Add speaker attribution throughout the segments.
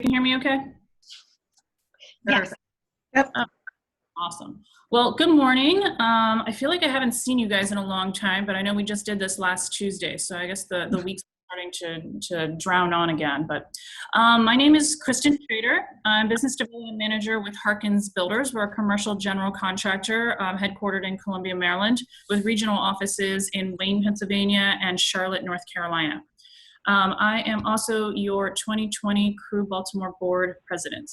Speaker 1: Can you hear me okay?
Speaker 2: Yes. Yep.
Speaker 1: Oh, awesome. Well, good morning. I feel like I haven't seen you guys in a long time, but I know we just did this last Tuesday, so I guess the week's starting to drown on again. But my name is Kristen Schrader. I'm Business Development Manager with Harkins Builders. We're a commercial general contractor headquartered in Columbia, Maryland, with regional offices in Wayne, Pennsylvania, and Charlotte, North Carolina. I am also your 2020 CREWBaltimore Board President.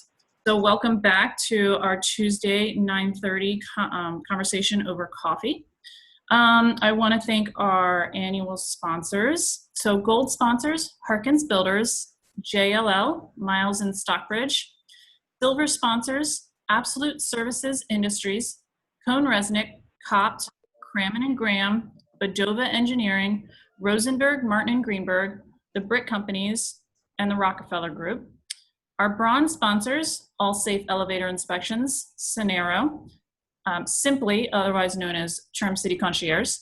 Speaker 1: So welcome back to our Tuesday 9:30 conversation over coffee. I want to thank our annual sponsors. So gold sponsors, Harkins Builders, JLL, Miles and Stockbridge. Silver sponsors, Absolute Services Industries, Cone Resnick, Copt, Crammon and Graham, Badova Engineering, Rosenberg, Martin and Greenberg, the Brick Companies, and the Rockefeller Group. Our bronze sponsors, All Safe Elevator Inspections, Cenero, Simply, otherwise known as Charm City Concierge,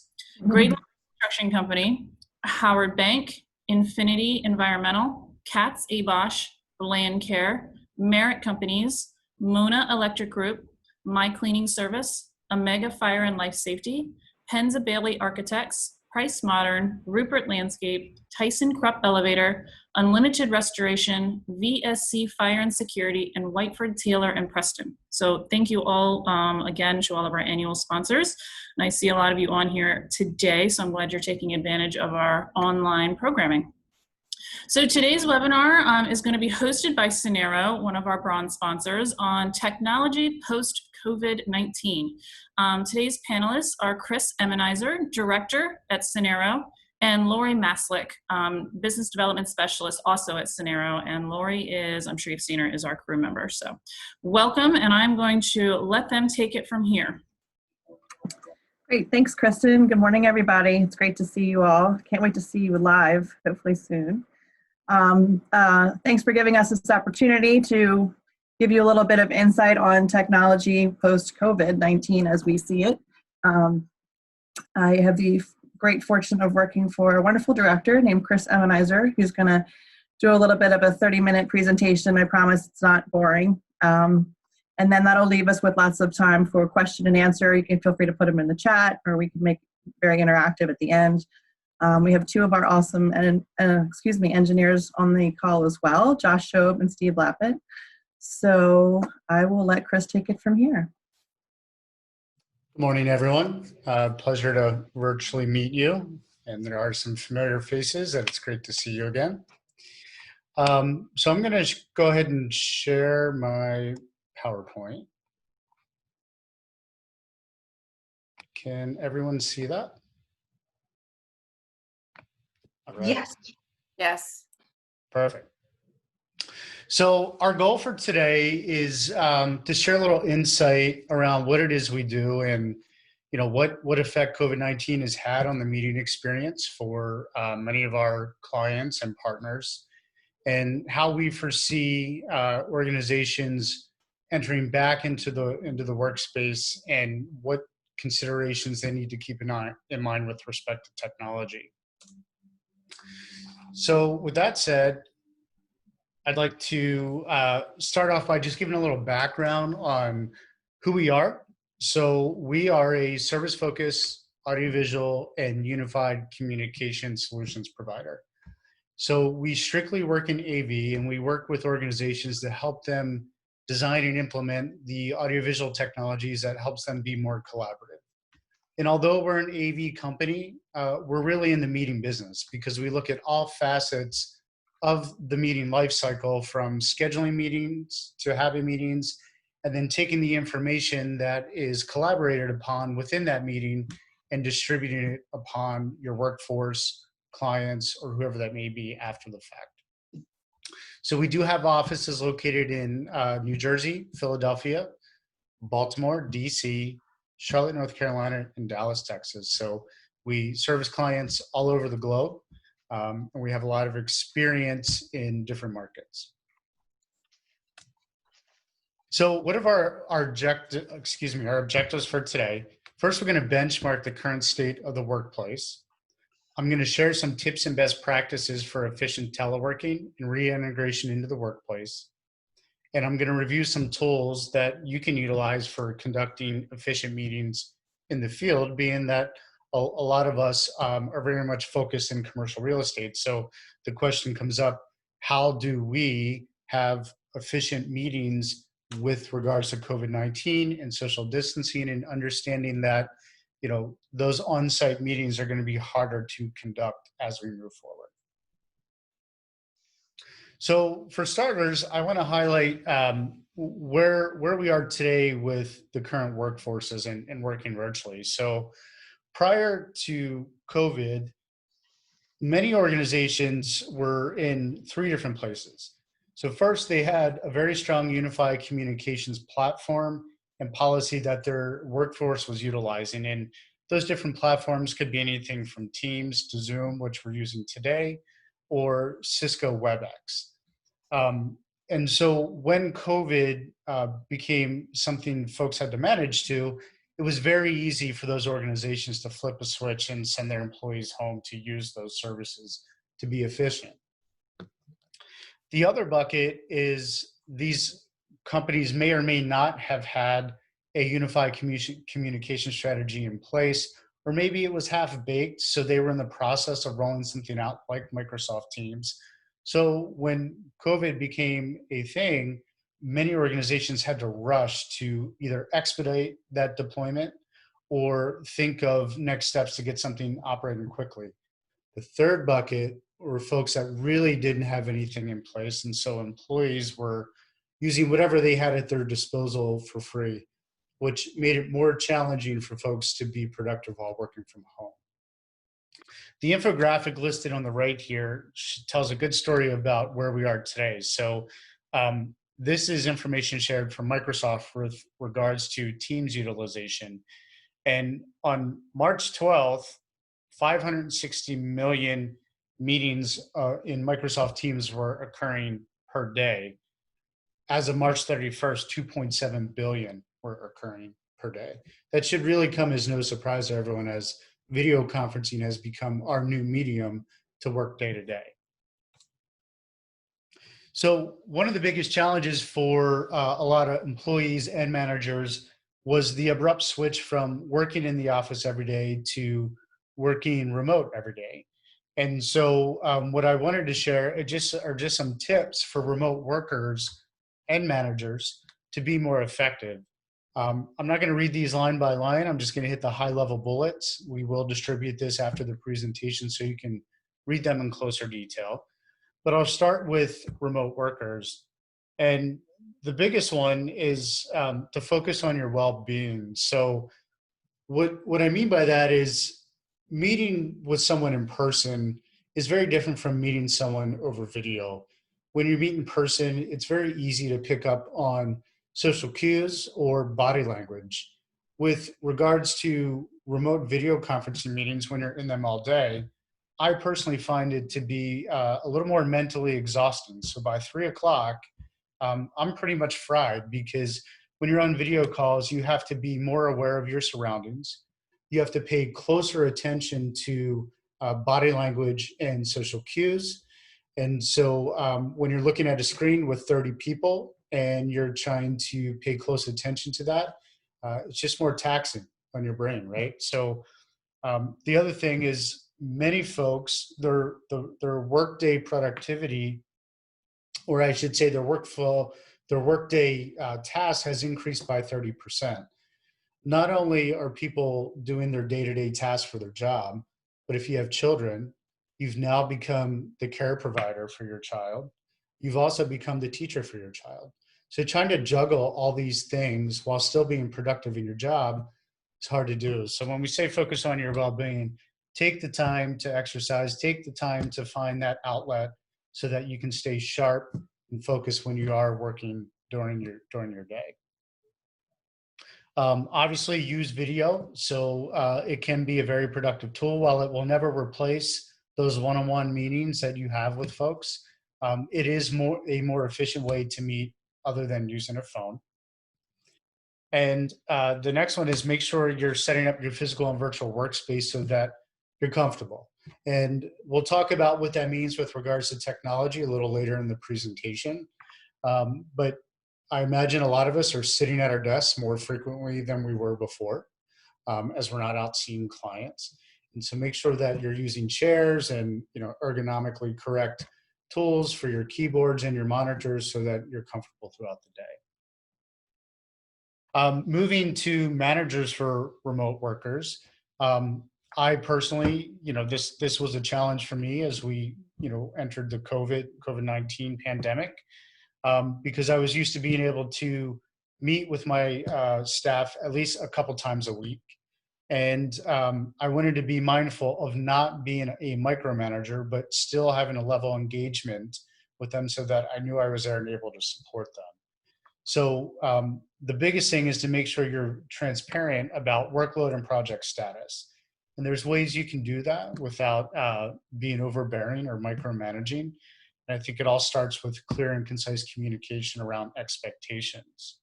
Speaker 1: Great Construction Company, Howard Bank, Infinity Environmental, Katz Abosch, Land Care, Merit Companies, Mona Electric Group, My Cleaning Service, Omega Fire and Life Safety, Penza Bailey Architects, Price Modern, Rupert Landscape, Tyson Krupp Elevator, Unlimited Restoration, VSC Fire and Security, and Whiteford, Taylor, and Preston. So thank you all again to all of our annual sponsors. And I see a lot of you on here today, so I'm glad you're taking advantage of our online programming. So today's webinar is going to be hosted by Cenero, one of our bronze sponsors, on technology post-COVID-19. Today's panelists are Chris Emminizer, Director at Cenero, and Laurie Maslack, Business Development Specialist also at Cenero. And Laurie is, I'm sure you've seen her, is our crew member. So welcome, and I'm going to let them take it from here.
Speaker 2: Great. Thanks, Kristen. Good morning, everybody. It's great to see you all. Can't wait to see you live, hopefully soon. Thanks for giving us this opportunity to give you a little bit of insight on technology post-COVID-19 as we see it. I have the great fortune of working for a wonderful director named Chris Emminizer, who's going to do a little bit of a 30-minute presentation. I promise it's not boring. And then that'll leave us with lots of time for question and answer. You can feel free to put them in the chat, or we can make it very interactive at the end. We have two of our awesome engineers on the call as well, Josh Shobe and Steve Lappett. So I will let Chris take it from here.
Speaker 3: Good morning, everyone. Pleasure to virtually meet you. And there are some familiar faces, and it's great to see you again. So I'm going to go ahead and share my PowerPoint. Can everyone see that? All right.
Speaker 2: Yes.
Speaker 4: Yes.
Speaker 3: Perfect. So our goal for today is to share a little insight around what it is we do and what effect COVID-19 has had on the meeting experience for many of our clients and partners, and how we foresee organizations entering back into the workspace and what considerations they need to keep in mind with respect to technology. So with that said, I'd like to start off by just giving a little background on who we are. So we are a service-focused audiovisual and unified communication solutions provider. So we strictly work in AV, and we work with organizations to help them design and implement the audiovisual technologies that helps them be more collaborative. And although we're an AV company, we're really in the meeting business because we look at all facets of the meeting life cycle, from scheduling meetings to having meetings, and then taking the information that is collaborated upon within that meeting and distributing it upon your workforce, clients, or whoever that may be after the fact. So we do have offices located in New Jersey, Philadelphia, Baltimore, DC, Charlotte, North Carolina, and Dallas, Texas. So we service clients all over the globe, and we have a lot of experience in different markets. So what are our objectives for today? First, we're going to benchmark the current state of the workplace. I'm going to share some tips and best practices for efficient teleworking and reintegration into the workplace. And I'm going to review some tools that you can utilize for conducting efficient meetings in the field, being that a lot of us are very much focused in commercial real estate. So the question comes up, how do we have efficient meetings with regards to COVID-19 and social distancing, and understanding that, you know, those on-site meetings are going to be harder to conduct as we move forward. So for starters, I want to highlight where we are today with the current workforces and working virtually. So prior to COVID, many organizations were in 3 different places. So first, they had a very strong unified communications platform and policy that their workforce was utilizing. And those different platforms could be anything from Teams to Zoom, which we're using today, or Cisco WebEx. And so when COVID became something folks had to manage to, it was very easy for those organizations to flip a switch and send their employees home to use those services to be efficient. The other bucket is these companies may or may not have had a unified communication strategy in place, or maybe it was half-baked, so they were in the process of rolling something out like Microsoft Teams. So when COVID became a thing, many organizations had to rush to either expedite that deployment or think of next steps to get something operating quickly. The third bucket were folks that really didn't have anything in place, and so employees were using whatever they had at their disposal for free, which made it more challenging for folks to be productive while working from home. The infographic listed on the right here tells a good story about where we are today. So this is information shared from Microsoft with regards to Teams utilization. And on March 12th, 560 million meetings in Microsoft Teams were occurring per day. As of March 31st, 2.7 billion were occurring per day. That should really come as no surprise to everyone, as video conferencing has become our new medium to work day to day. So one of the biggest challenges for a lot of employees and managers was the abrupt switch from working in the office every day to working remote every day. And so what I wanted to share are just some tips for remote workers and managers to be more effective. I'm not going to read these line by line. I'm just going to hit the high level bullets. We will distribute this after the presentation so you can read them in closer detail. But I'll start with remote workers. And the biggest one is to focus on your well-being. So what I mean by that is meeting with someone in person is very different from meeting someone over video. When you meet in person, it's very easy to pick up on social cues or body language. With regards to remote video conferencing meetings, when you're in them all day, I personally find it to be a little more mentally exhausting. So by 3 o'clock, I'm pretty much fried, because when you're on video calls, you have to be more aware of your surroundings. You have to pay closer attention to body language and social cues. And so when you're looking at a screen with 30 people and you're trying to pay close attention to that, it's just more taxing on your brain, right? So the other thing is, many folks, their workday productivity, or I should say their workflow, their workday task has increased by 30%. Not only are people doing their day-to-day tasks for their job, but if you have children, you've now become the care provider for your child. You've also become the teacher for your child. So trying to juggle all these things while still being productive in your job is hard to do. So when we say focus on your well-being, take the time to exercise, take the time to find that outlet so that you can stay sharp and focused when you are working during your day. Obviously use video. So it can be a very productive tool. While it will never replace those one-on-one meetings that you have with folks, it is a more efficient way to meet other than using a phone. And the next one is make sure you're setting up your physical and virtual workspace so that you're comfortable. And we'll talk about what that means with regards to technology a little later in the presentation. But I imagine a lot of us are sitting at our desks more frequently than we were before, as we're not out seeing clients. And so make sure that you're using chairs and ergonomically correct tools for your keyboards and your monitors so that you're comfortable throughout the day. Moving to managers for remote workers. I personally, this was a challenge for me as we, entered the COVID-19 pandemic, because I was used to being able to meet with my staff at least a couple times a week. And I wanted to be mindful of not being a micromanager, but still having a level of engagement with them so that I knew I was there and able to support them. So the biggest thing is to make sure you're transparent about workload and project status. And there's ways you can do that without being overbearing or micromanaging. And I think it all starts with clear and concise communication around expectations.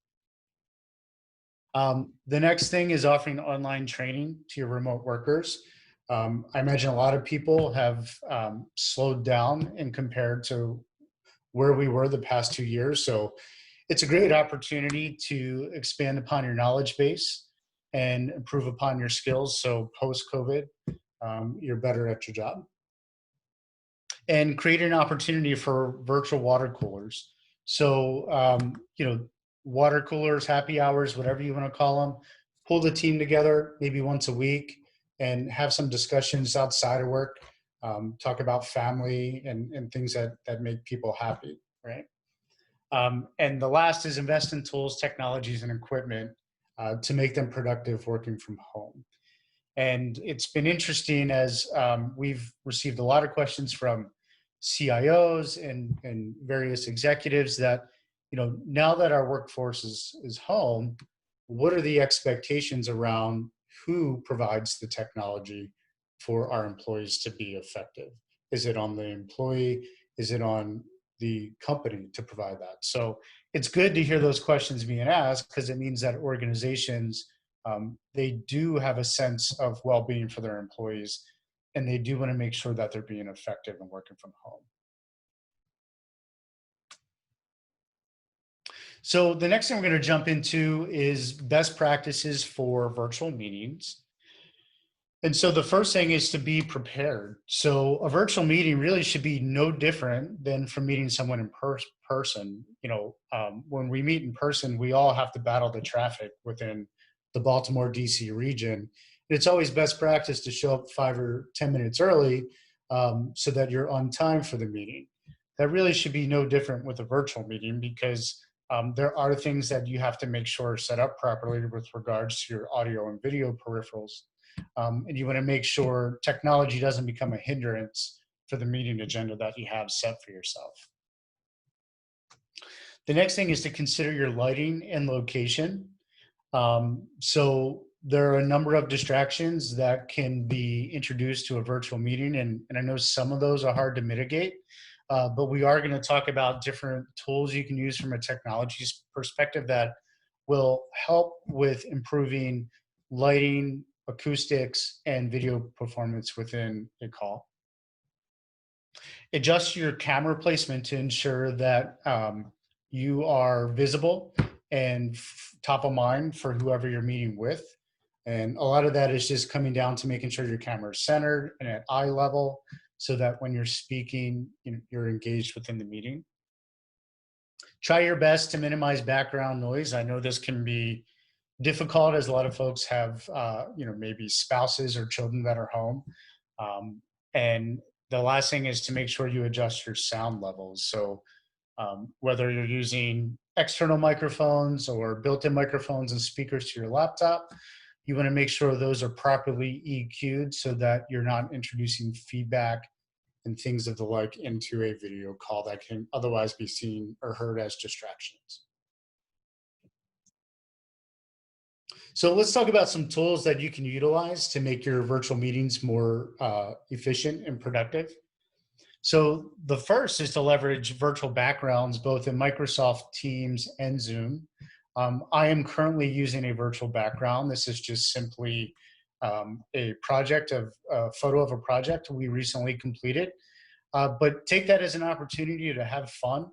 Speaker 3: The next thing is offering online training to your remote workers. I imagine a lot of people have slowed down in compared to where we were the past 2 years. So it's a great opportunity to expand upon your knowledge base and improve upon your skills. So post-COVID, you're better at your job. And create an opportunity for virtual water coolers. So, water coolers, happy hours, whatever you want to call them, pull the team together maybe once a week and have some discussions outside of work, talk about family and things that make people happy, right? And the last is invest in tools, technologies, and equipment to make them productive working from home. And it's been interesting as we've received a lot of questions from CIOs and various executives that, now that our workforce is home, what are the expectations around who provides the technology for our employees to be effective? Is it on the employee? Is it on the company to provide that? So it's good to hear those questions being asked because it means that organizations, they do have a sense of well-being for their employees, and they do want to make sure that they're being effective and working from home. So the next thing we're going to jump into is best practices for virtual meetings. And so the first thing is to be prepared. So a virtual meeting really should be no different than from meeting someone in person. When we meet in person, we all have to battle the traffic within the Baltimore, DC region. And it's always best practice to show up 5 or 10 minutes early so that you're on time for the meeting. That really should be no different with a virtual meeting because there are things that you have to make sure are set up properly with regards to your audio and video peripherals. And you want to make sure technology doesn't become a hindrance for the meeting agenda that you have set for yourself. The next thing is to consider your lighting and location. So there are a number of distractions that can be introduced to a virtual meeting, and I know some of those are hard to mitigate, but we are going to talk about different tools you can use from a technology perspective that will help with improving lighting, acoustics, and video performance within a call. Adjust your camera placement to ensure that you are visible and top of mind for whoever you're meeting with. And a lot of that is just coming down to making sure your camera is centered and at eye level so that when you're speaking, you're engaged within the meeting. Try your best to minimize background noise. I know this can be difficult as a lot of folks have, maybe spouses or children that are home. And the last thing is to make sure you adjust your sound levels. So whether you're using external microphones or built-in microphones and speakers to your laptop, you want to make sure those are properly EQ'd so that you're not introducing feedback and things of the like into a video call that can otherwise be seen or heard as distractions. So let's talk about some tools that you can utilize to make your virtual meetings more efficient and productive. So the first is to leverage virtual backgrounds both in Microsoft Teams and Zoom. I am currently using a virtual background. This is just simply a photo of a project we recently completed. But take that as an opportunity to have fun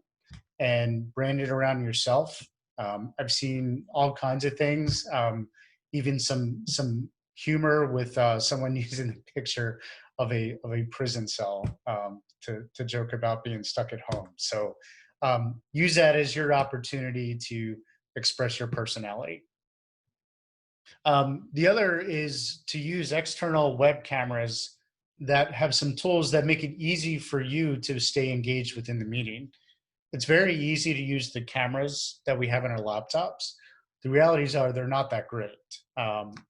Speaker 3: and brand it around yourself. I've seen all kinds of things, even some humor with someone using the picture of a prison cell to joke about being stuck at home. So use that as your opportunity to express your personality. The other is to use external web cameras that have some tools that make it easy for you to stay engaged within the meeting. It's very easy to use the cameras that we have in our laptops. The realities are they're not that great.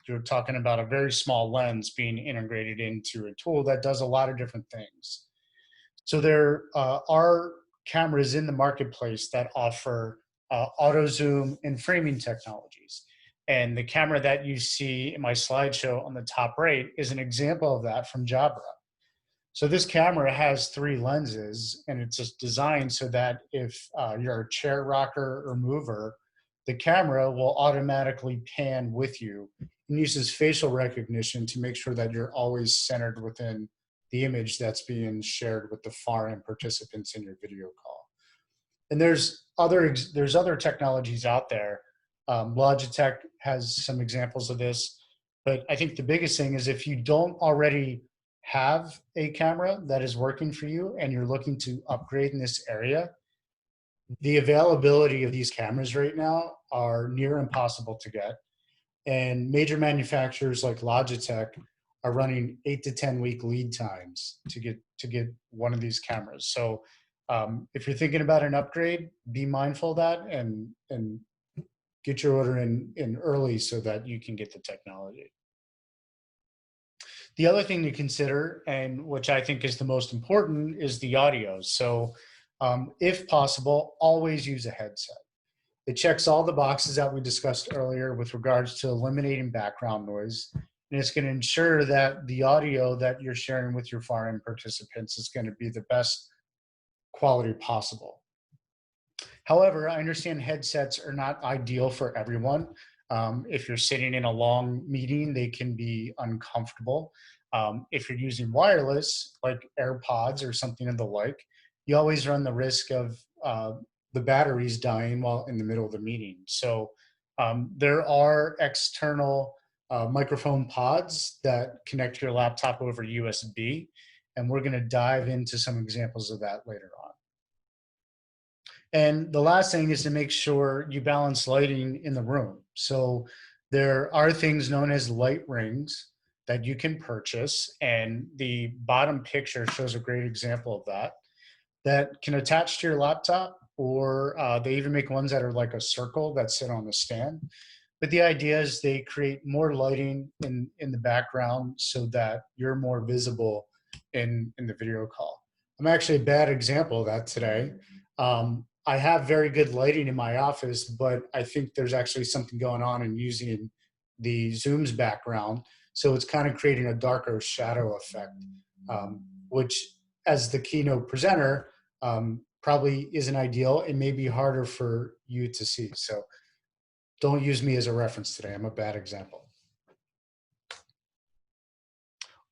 Speaker 3: You're talking about a very small lens being integrated into a tool that does a lot of different things. So there are cameras in the marketplace that offer auto zoom and framing technologies. And the camera that you see in my slideshow on the top right is an example of that from Jabra. So this camera has 3 lenses, and it's just designed so that if you're a chair rocker or mover, the camera will automatically pan with you and uses facial recognition to make sure that you're always centered within the image that's being shared with the far end participants in your video call. And there's other technologies out there. Logitech has some examples of this, but I think the biggest thing is if you don't already have a camera that is working for you and you're looking to upgrade in this area, the availability of these cameras right now are near impossible to get. And major manufacturers like Logitech are running 8 to 10 week lead times to get one of these cameras. So if you're thinking about an upgrade, be mindful of that and get your order in early so that you can get the technology. The other thing to consider, and which I think is the most important, is the audio. So if possible, always use a headset. It checks all the boxes that we discussed earlier with regards to eliminating background noise. And it's going to ensure that the audio that you're sharing with your far end participants is going to be the best quality possible. However, I understand headsets are not ideal for everyone. If you're sitting in a long meeting, they can be uncomfortable. If you're using wireless, like AirPods or something of the like, you always run the risk of the batteries dying while in the middle of the meeting. So there are external microphone pods that connect your laptop over USB, and we're going to dive into some examples of that later on. And the last thing is to make sure you balance lighting in the room. So there are things known as light rings that you can purchase, and the bottom picture shows a great example of that can attach to your laptop, or they even make ones that are like a circle that sit on the stand. But the idea is they create more lighting in the background so that you're more visible in the video call. I'm actually a bad example of that today. I have very good lighting in my office, but I think there's actually something going on in using the Zoom's background. So it's kind of creating a darker shadow effect, which as the keynote presenter, probably isn't ideal. It may be harder for you to see. So don't use me as a reference today. I'm a bad example.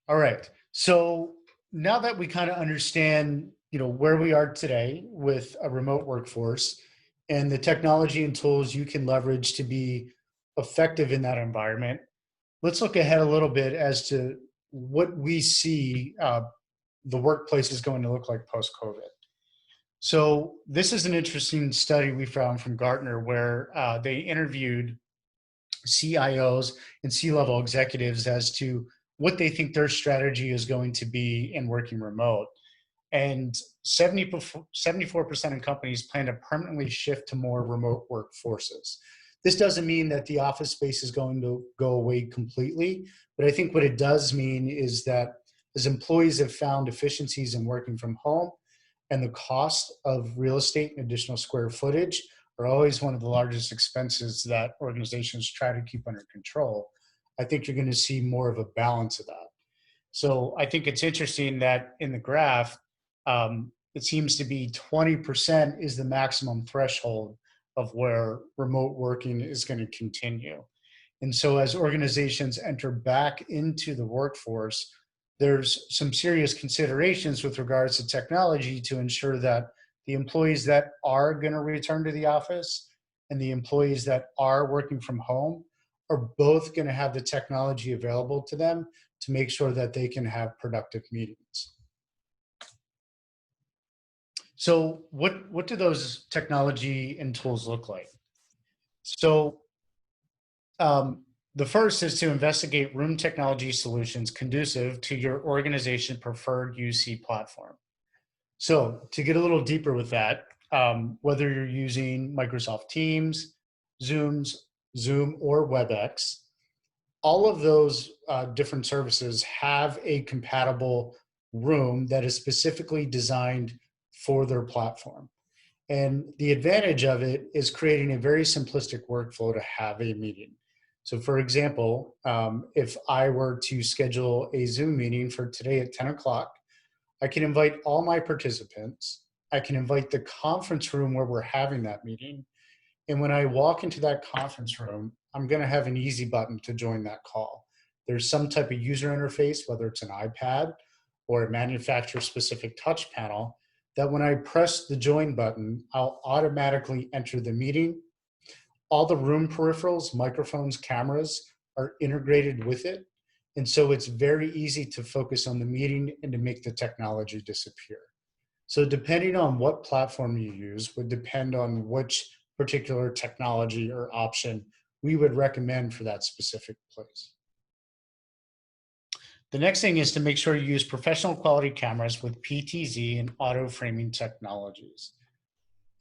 Speaker 3: All right. So now that we kind of understand, where we are today with a remote workforce and the technology and tools you can leverage to be effective in that environment, let's look ahead a little bit as to what we see the workplace is going to look like post-COVID. So this is an interesting study we found from Gartner where they interviewed CIOs and C-level executives as to what they think their strategy is going to be in working remote. And 74% of companies plan to permanently shift to more remote workforces. This doesn't mean that the office space is going to go away completely, but I think what it does mean is that as employees have found efficiencies in working from home, and the cost of real estate and additional square footage are always one of the largest expenses that organizations try to keep under control, I think you're going to see more of a balance of that. So I think it's interesting that in the graph, it seems to be 20% is the maximum threshold of where remote working is going to continue. And so as organizations enter back into the workforce, there's some serious considerations with regards to technology to ensure that the employees that are going to return to the office and the employees that are working from home are both going to have the technology available to them to make sure that they can have productive meetings. So what do those technology and tools look like? So the first is to investigate room technology solutions conducive to your organization preferred UC platform. So to get a little deeper with that, whether you're using Microsoft Teams, Zoom, or WebEx, all of those different services have a compatible room that is specifically designed for their platform. And the advantage of it is creating a very simplistic workflow to have a meeting. So for example, if I were to schedule a Zoom meeting for today at 10 o'clock, I can invite all my participants. I can invite the conference room where we're having that meeting. And when I walk into that conference room, I'm going to have an easy button to join that call. There's some type of user interface, whether it's an iPad or a manufacturer specific touch panel, that when I press the join button, I'll automatically enter the meeting. All the room peripherals, microphones, cameras are integrated with it. And so it's very easy to focus on the meeting and to make the technology disappear. So depending on what platform you use would depend on which particular technology or option we would recommend for that specific place. The next thing is to make sure you use professional quality cameras with PTZ and auto framing technologies.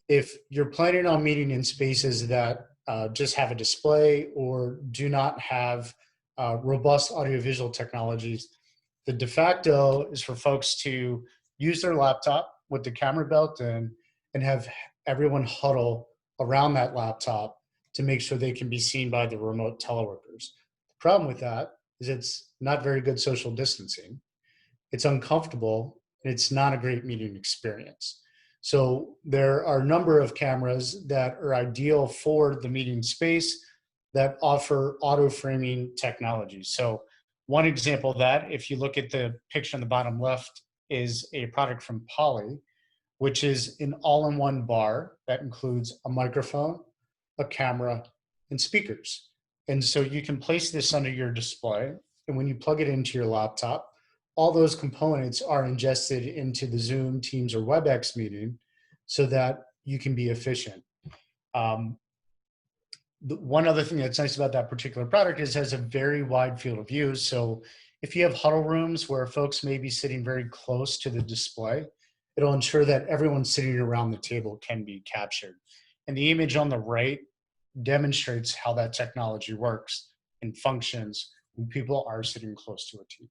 Speaker 3: If you're planning on meeting in spaces that just have a display or do not have robust audiovisual technologies, the de facto is for folks to use their laptop with the camera built in and have everyone huddle around that laptop to make sure they can be seen by the remote teleworkers. The problem with that is it's not very good social distancing. It's uncomfortable, and it's not a great meeting experience. So there are a number of cameras that are ideal for the meeting space that offer auto framing technology. So one example of that, if you look at the picture on the bottom left, is a product from Poly, which is an all-in-one bar that includes a microphone, a camera, and speakers. And so you can place this under your display, and when you plug it into your laptop, all those components are ingested into the Zoom, Teams, or WebEx meeting so that you can be efficient. One other thing that's nice about that particular product is it has a very wide field of view. So if you have huddle rooms where folks may be sitting very close to the display, it'll ensure that everyone sitting around the table can be captured. And the image on the right demonstrates how that technology works and functions when people are sitting close to a TV.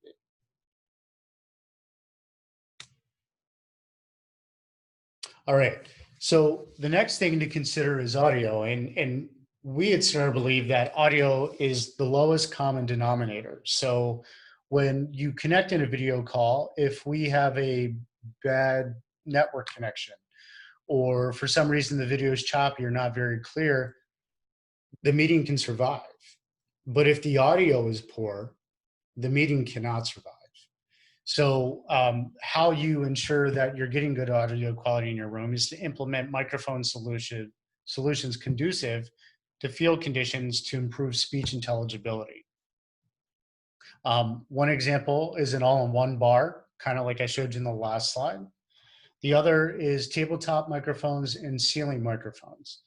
Speaker 3: All right, so the next thing to consider is audio. And we at Cenero believe that audio is the lowest common denominator. So when you connect in a video call, if we have a bad network connection, or for some reason the video is choppy or not very clear, the meeting can survive. But if the audio is poor, the meeting cannot survive. So how you ensure that you're getting good audio quality in your room is to implement microphone solutions conducive to field conditions to improve speech intelligibility. One example is an all-in-one bar, kind of like I showed you in the last slide. The other is tabletop microphones and ceiling microphones.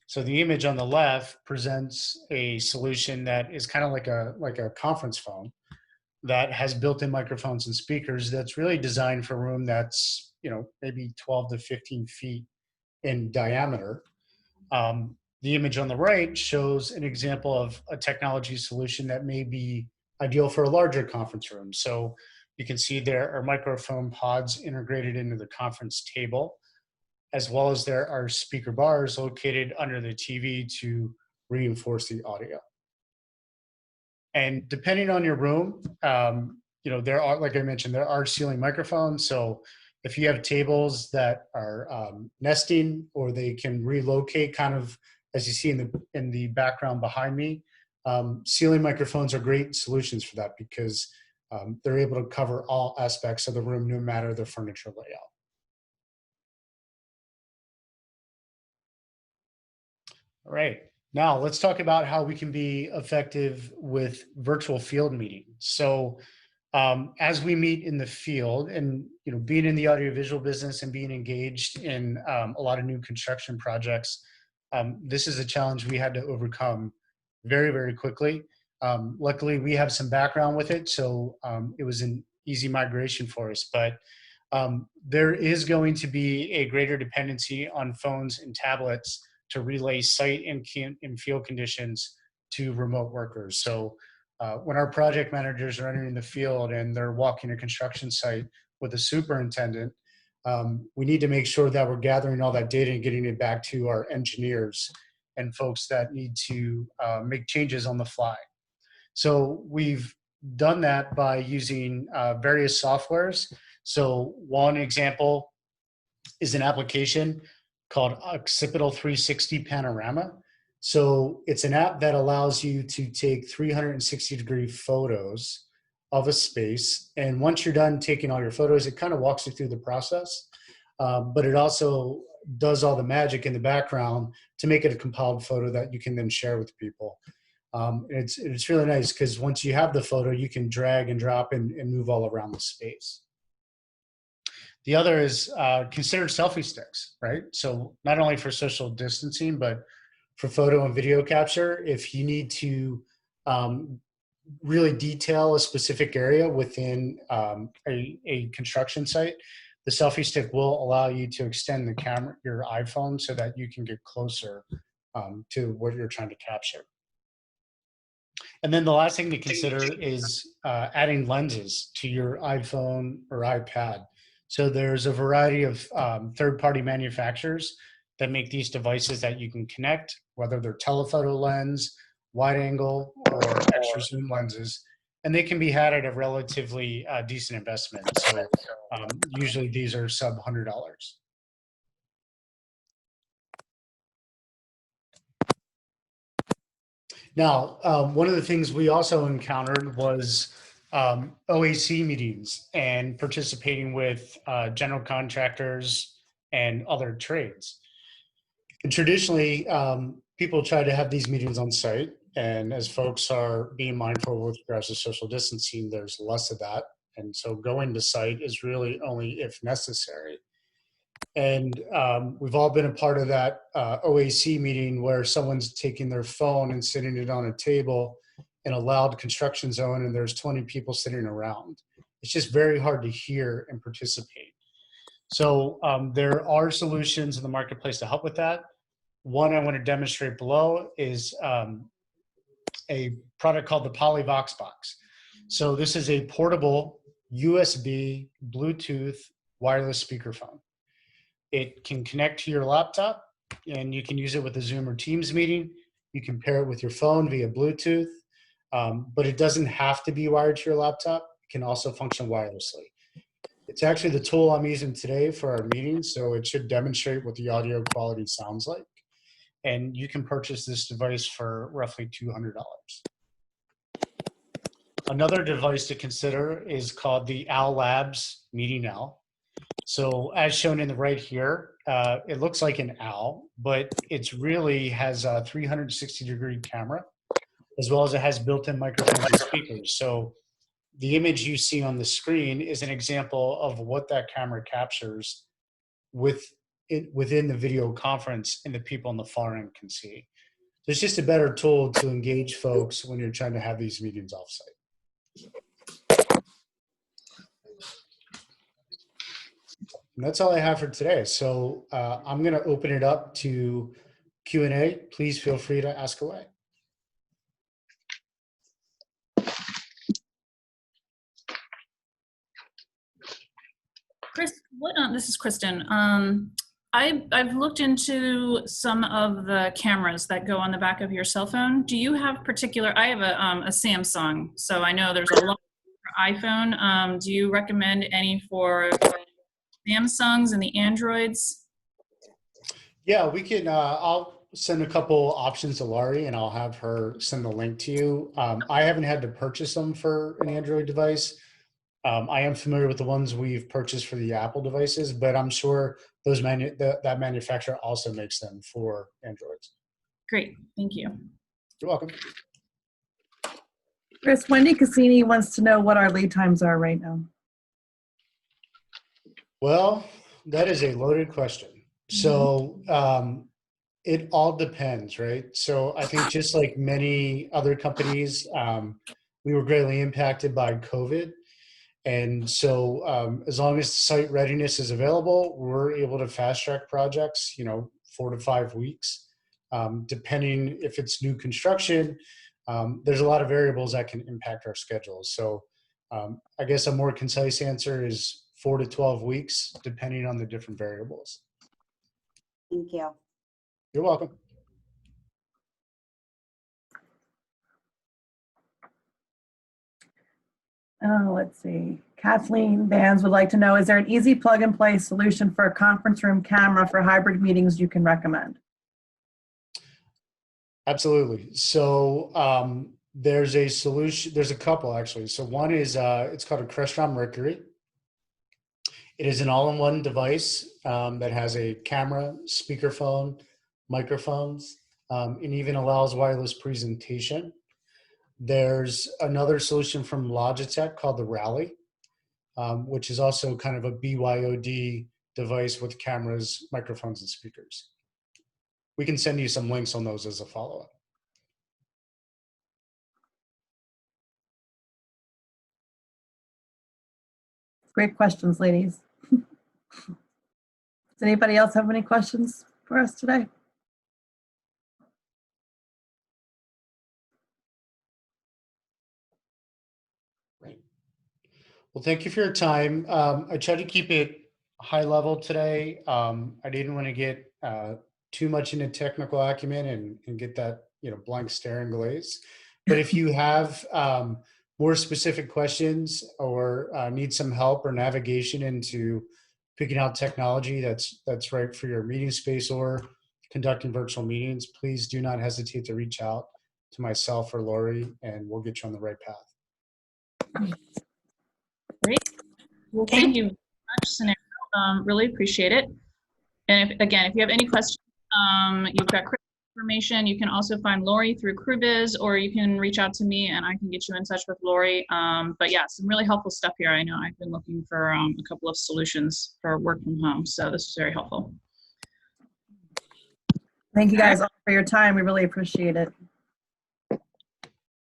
Speaker 3: So the image on the left presents a solution that is kind of like a conference phone that has built-in microphones and speakers that's really designed for a room that's, maybe 12 to 15 feet in diameter. The image on the right shows an example of a technology solution that may be ideal for a larger conference room. So you can see there are microphone pods integrated into the conference table, as well as there are speaker bars located under the TV to reinforce the audio. And depending on your room, there are, like I mentioned, there are ceiling microphones. So if you have tables that are nesting, or they can relocate, kind of as you see in the background behind me, ceiling microphones are great solutions for that because they're able to cover all aspects of the room, no matter the furniture layout. All right. Now let's talk about how we can be effective with virtual field meetings. So as we meet in the field, and being in the audiovisual business and being engaged in a lot of new construction projects, this is a challenge we had to overcome very, very quickly. Luckily, we have some background with it, so it was an easy migration for us. But there is going to be a greater dependency on phones and tablets to relay site and field conditions to remote workers. So when our project managers are entering the field and they're walking a construction site with a superintendent, we need to make sure that we're gathering all that data and getting it back to our engineers and folks that need to make changes on the fly. So we've done that by using various softwares. So one example is an application called Occipital 360 Panorama. So it's an app that allows you to take 360-degree photos of a space. And once you're done taking all your photos, it kind of walks you through the process. But it also does all the magic in the background to make it a compiled photo that you can then share with people. It's really nice because once you have the photo, you can drag and drop and move all around the space. The other is consider selfie sticks, right? So not only for social distancing, but for photo and video capture, if you need to really detail a specific area within a construction site, the selfie stick will allow you to extend the camera, your iPhone, so that you can get closer to what you're trying to capture. And then the last thing to consider is adding lenses to your iPhone or iPad. So there's a variety of third-party manufacturers that make these devices that you can connect, whether they're telephoto lens, wide angle, or extra zoom lenses, and they can be had at a relatively decent investment. So usually these are sub $100. Now, one of the things we also encountered was OAC meetings and participating with general contractors and other trades. And traditionally, people try to have these meetings on site, and as folks are being mindful with regards to social distancing, there's less of that. And so going to site is really only if necessary. And we've all been a part of that OAC meeting where someone's taking their phone and sitting it on a table in a loud construction zone and there's 20 people sitting around. It's just very hard to hear and participate. So there are solutions in the marketplace to help with that. One I want to demonstrate below is a product called the Polyvox Box. So this is a portable USB Bluetooth wireless speakerphone. It can connect to your laptop and you can use it with a Zoom or Teams meeting. You can pair it with your phone via Bluetooth, but it doesn't have to be wired to your laptop. It can also function wirelessly. It's actually the tool I'm using today for our meetings, so it should demonstrate what the audio quality sounds like. And you can purchase this device for roughly $200. Another device to consider is called the Owl Labs Meeting Owl. So as shown in the right here, it looks like an owl, but it really has a 360-degree camera, as well as it has built-in microphones and speakers. So the image you see on the screen is an example of what that camera captures within the video conference and the people on the far end can see. So it's just a better tool to engage folks when you're trying to have these meetings offsite. And that's all I have for today. So I'm going to open it up to Q&A. Please feel free to ask away.
Speaker 1: Chris, this is Kristen. I've looked into some of the cameras that go on the back of your cell phone. Do you have particular? I have a Samsung, so I know there's a lot for iPhone. Do you recommend any for Samsungs and the Androids?
Speaker 3: Yeah, we can. I'll send a couple options to Laurie, and I'll have her send the link to you. I haven't had to purchase them for an Android device. I am familiar with the ones we've purchased for the Apple devices, but I'm sure those that manufacturer also makes them for Androids.
Speaker 1: Great, thank you.
Speaker 3: You're welcome.
Speaker 2: Chris, Wendy Cassini wants to know what our lead times are right now.
Speaker 3: Well, that is a loaded question. So it all depends, right? So I think just like many other companies, we were greatly impacted by COVID. And so as long as site readiness is available, we're able to fast track projects, 4 to 5 weeks, depending if it's new construction. There's a lot of variables that can impact our schedules. So I guess a more concise answer is 4 to 12 weeks, depending on the different variables.
Speaker 4: Thank you.
Speaker 3: You're welcome.
Speaker 2: Let's see. Kathleen Bands would like to know, is there an easy plug-and-play solution for a conference room camera for hybrid meetings you can recommend?
Speaker 3: Absolutely. So there's a solution. There's a couple actually. So one is it's called a Crestron Mercury. It is an all-in-one device that has a camera, speakerphone, microphones, and even allows wireless presentation. There's another solution from Logitech called the Rally, which is also kind of a BYOD device with cameras, microphones, and speakers. We can send you some links on those as a follow-up.
Speaker 2: Great questions, ladies. Does anybody else have any questions for us today?
Speaker 3: Right. Well, thank you for your time. I tried to keep it high level today. I didn't want to get too much into technical acumen and get that blank stare and glaze. But if you have more specific questions or need some help or navigation into picking out technology that's right for your meeting space or conducting virtual meetings, please do not hesitate to reach out to myself or Laurie, and we'll get you on the right path.
Speaker 1: Great. Well, thank you very much, Cenero. Really appreciate it. And if you have any questions, you've got Kristen information. You can also find Laurie through CREWBiz, or you can reach out to me and I can get you in touch with Laurie. But yeah, some really helpful stuff here. I know I've been looking for a couple of solutions for work from home, so this is very helpful.
Speaker 2: Thank you guys all for your time. We really appreciate it.